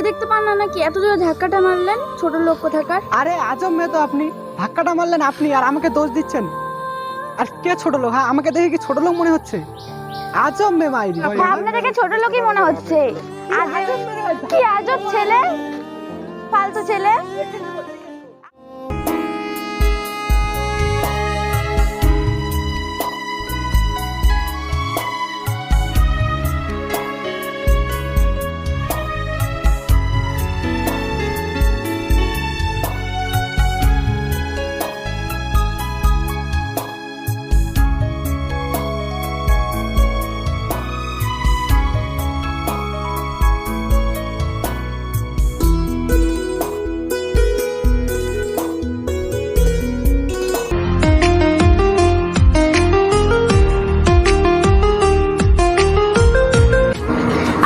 দেখতে পান না নাকি? এত জোরে ধাক্কাটা মারলেন, ছোট লোক কোথাকার। আরে আজব মেয়ে তো আপনি, ধাক্কাটা মারলেন আপনি আর আমাকে দোষ দিচ্ছেন। আর কে ছোট লোক? হ্যাঁ, আমাকে দেখে কি ছোট লোক মনে হচ্ছে? আজব মেয়ে মাইরি। হ্যাঁ, আপনাদেরকে ছোট লোকই মনে হচ্ছে। কি আজব ছেলে, ফালতু ছেলে।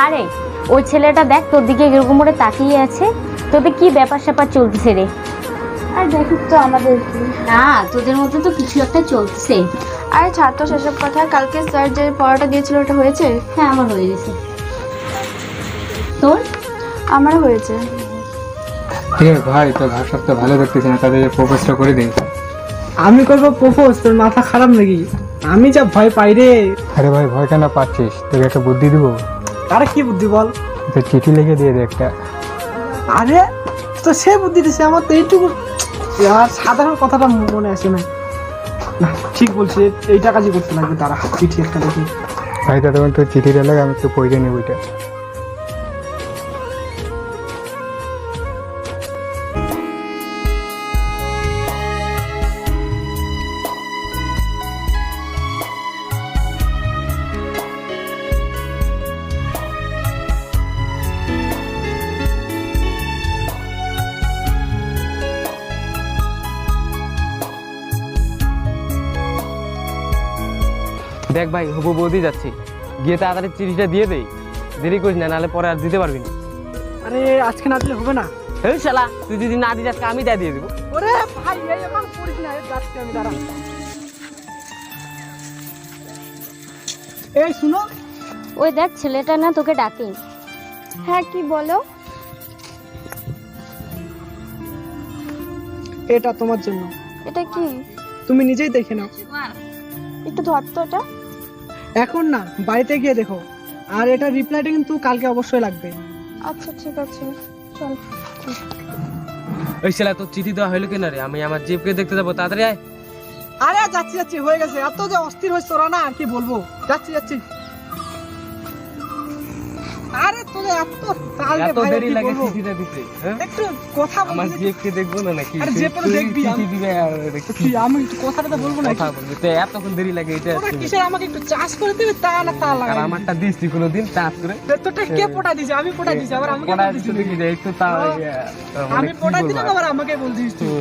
আরে ওই ছেলেটা দেখ তোর দিকে এরকম করে তাকিয়ে আছে, তোদের কি ব্যাপার স্যাপার চলতেছে রে? আর দেখিস তো আমাদের। না তোদের মধ্যে তো কিছু একটা চলতেছে। আরে ছাত্র সেসব কথা, কালকে স্যার যে পড়াটা দিয়েছিল ওটা হয়েছে? হ্যাঁ আমার হয়ে গেছে। তোর? আমারও হয়েছে। ঠিক আছে ভাই, তো ভাষা তো ভালো দেখতেছি না, তাদের প্রপোজটা করে দিই। আমি করবো প্রপোজ? তোর মাথা খারাপ নাকি? আমি যা ভয় পাই রে। আরে ভাই ভয় কেন পাচ্ছিস? তোকে একটা বুদ্ধি দিব। আরে কি বুদ্ধি বল? তো চিঠি লিখে দিয়ে দে একটা। আরে তো সে বুদ্ধি দিছে, আমার তো এইটুকু আর সাধারণ কথাটা মনে আসে না। না ঠিক বলছে, এইটা কাজই করতে লাগবে। তারা চিঠি একটা দেখি। ভাই দাদা তোর চিঠিটা লাগে, আমি একটু পড়ে নিই ওইটা। দেখ ভাই, হবু বৌদি যাচ্ছি, গিয়ে তাড়াতাড়ি চিঠিটা দিয়ে দেই, দেরি করিস না, নাহলে পরে আর দিতে পারবি না। আরে আজকে না দিলে হবে না? এই শালা, তুই যদি না দিস আজকে আমি দিয়ে দেবো। ওরে ভাই এই আমার পড়িস না, যাচ্ছি আমি, দাঁড়া। এই শুনো, ওই দেখ ছেলেটা না তোকে ডাকে। হ্যাঁ কি বলো? এটা তোমার জন্য। এটা কি? তুমি নিজেই দেখে নাও। একটু ধর তো এটা। এখন না, বাড়িতে গিয়ে দেখো। আর এটা রিপ্লাইটা কিন্তু কালকে অবশ্যই লাগবে। আচ্ছা ঠিক আছে, চল। ওই শালা, তোর চিঠি দেওয়া হইলো কেন রে? আমি আমার জিপকে দেখতে যাবো, তাড়াতাড়ি আয়। আরে যাচ্ছি যাচ্ছি, হয়ে গেছে। এত যে অস্থির হয়েছে ওরা না, আর কি বলবো। যাচ্ছি যাচ্ছি। আরে তোরে এত তাল রে এত ভাই, দেরি কি লাগে বলবো? চিঠিটা দিতে? হ্যাঁ? একটু কথা আমার বলবি? জিপকে দেখবো না নাকি? আরে যে পরে তুই দেখবি, চিঠি দিবে আর কি আমি একটু কথাটা তো বলবো না? কথা বলবি তো, এতক্ষণ দেরি লাগে এটা? তোরা কিসের আমাকে একটু চাষ করে দিবি, তা না তা আর লাগাই। আমারটা দিস তুই কোনোদিন চাষ করে? তোরটা কে পটা দিছে? আমি পটা দিছি, আবার আমাকে পড়া বলছিস? দিতে কি একটু তা আমি পটা দিলাম, আবার আমাকে বলছিস তুই?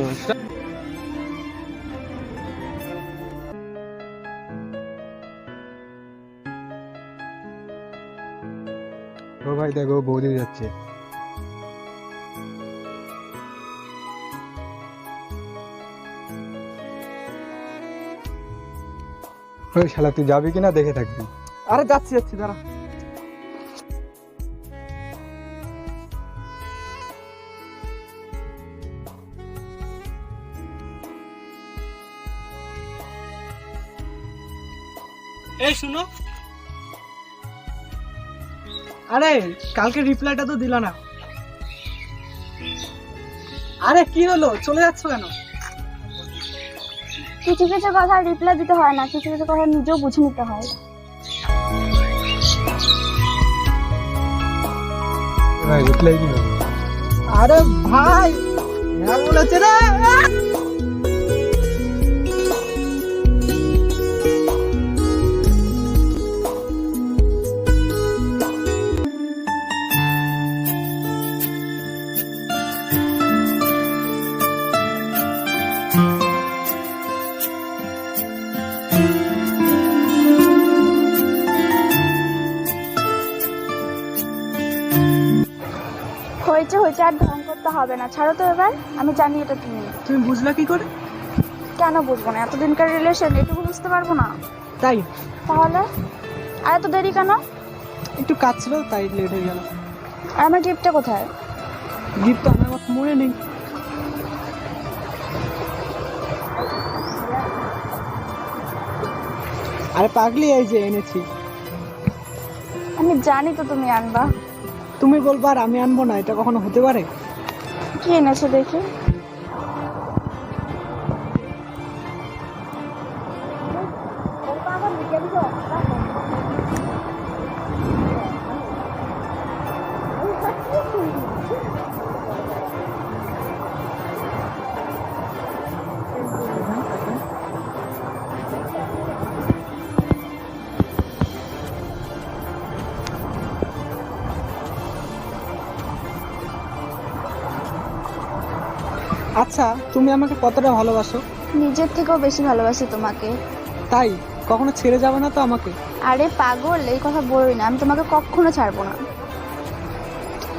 ও ভাই দেখো বৌদি যাচ্ছে। ওই শালা তুই যাবি কিনা দেখে থাকবি। আরে যাচ্ছি যাচ্ছি, দাঁড়া। এই শুনো, আরে কালকে রিপ্লাইটা তো দিলা না। আরে কি হলো, চলে যাচ্ছ কেন? কিছু কিছু কথা রিপ্লাই দিতে হয় না, কিছু কিছু কথা নিজেও বুঝে নিতে হয়। ভাই রিপ্লাই কি হবে? আরে ভাই হ্যাঁ বলেছে রে। হয়েছে হয়েছে, আর ঢং করতে হবে না, ছাড়ো তো এবার। আমি জানি এটা তুমি। তুমি বুঝলা কি করে? কেন বুঝবো না? এতদিনকার রিলেশন, এটুকু বুঝতে পারবো না? তাই? তাহলে আর এত দেরি কেন? একটু কাজ ছিল তাই লেট হয়ে গেল। আর আমার গিফটটা কোথায়? গিফট তো আমার কথা মনে নেই। আরে পাগলি, এই যে এনেছি। আমি জানি তো তুমি আনবা। তুমি বলবা আর আমি আনবো না, এটা কখনো হতে পারে? কি এনেছো দেখি? আচ্ছা, তুমি আমাকে কতটা ভালোবাসো? নিজের থেকেও বেশি ভালোবাসি তোমাকে। তাই কখনো ছেড়ে যাবে না তো আমাকে? আরে পাগল, এই কথা বলোই না, আমি তোমাকে কখনো ছাড়বো না।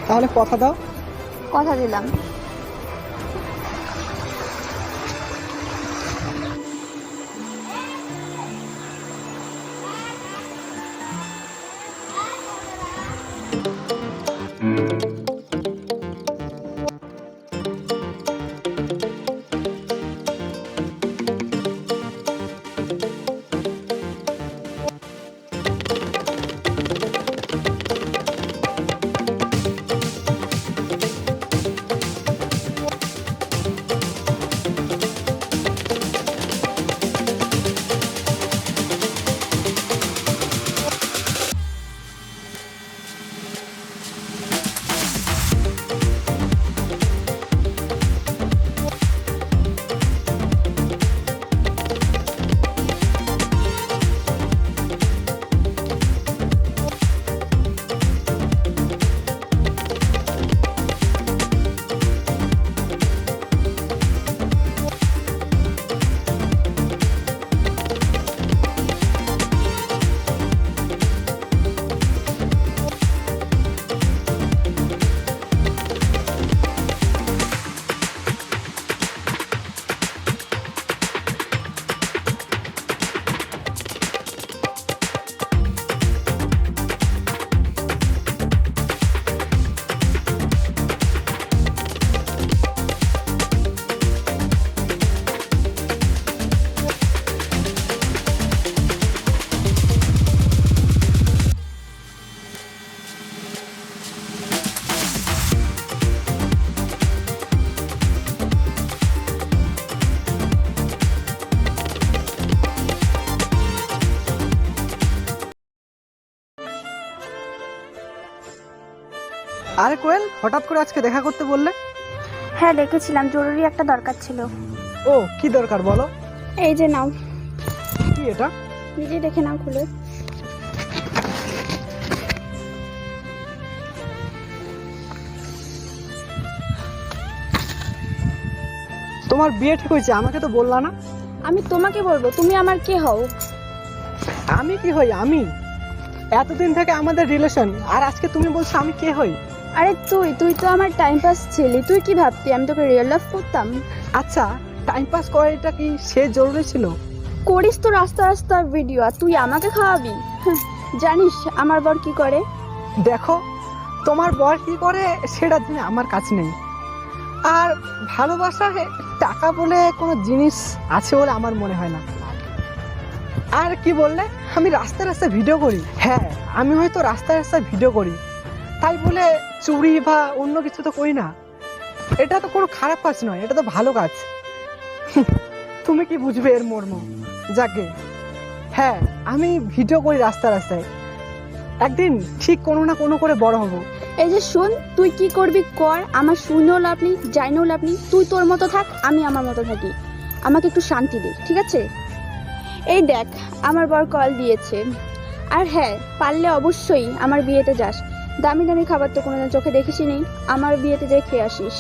তাহলে কথা দাও। কথা দিলাম। আরে কোয়েল, হঠাৎ করে আজকে দেখা করতে বললে? হ্যাঁ ডেকেছিলাম, জরুরি একটা দরকার ছিল। ও, কি দরকার বলো? এই যে নাও, কি এটা? নিজে দেখে নাও খুলে। তোমার বিয়ে ঠিক হয়েছে, আমাকে তো বললা না। আমি তোমাকে বলবো, তুমি আমার কে হও? আমি কি হই? আমি এতদিন থেকে আমাদের রিলেশন, আর আজকে তুমি বলছো আমি কে হই? আরে তুই তো আমার টাইম পাস ছিলি। তুই কি ভাবতি আমি তোকে রিয়েল লাভ করতাম? আচ্ছা, টাইম পাস করাটা কি সে জরুরি ছিল? করিস তো রাস্তা রাস্তা ভিডিও, আর তুই আমাকে খাওয়াবি? হ্যাঁ, জানিস আমার বর কি করে? দেখো, তোমার বর কি করে সেটা জেনে আমার কাছে নেই। আর ভালোবাসায় টাকা বলে কোনো জিনিস আছে বলে আমার মনে হয় না। আর কি বললে আমি রাস্তায় রাস্তায় ভিডিও করি? হ্যাঁ, আমি হয়তো রাস্তায় রাস্তায় ভিডিও করি, তাই বলে চুরি বা অন্য কিছু তো করি না। এটা তো কোনো খারাপ কাজ নয়, এটা তো ভালো কাজ। তুমি কি বুঝবে এর মর্ম? যাকে, হ্যাঁ, আমি ভিডিও করি রাস্তায় রাস্তায়, একদিন ঠিক কোনো না কোনো করে বড় হব। এই যে শোন, তুই কি করবি কর, আমার শুনেও লাভ নেই, জানিও লাভ নেই। তুই তোর মতো থাক, আমি আমার মতো থাকি। আমাকে একটু শান্তি দে, ঠিক আছে? এই দেখ, আমার বর কল দিয়েছে। আর হ্যাঁ, পারলে অবশ্যই আমার বিয়েতে যাস। দামি দামি খাবার তো কোনোদিন চোখে দেখিসই নেই, আমার বিয়েতে যেয়ে খেয়ে আসিস।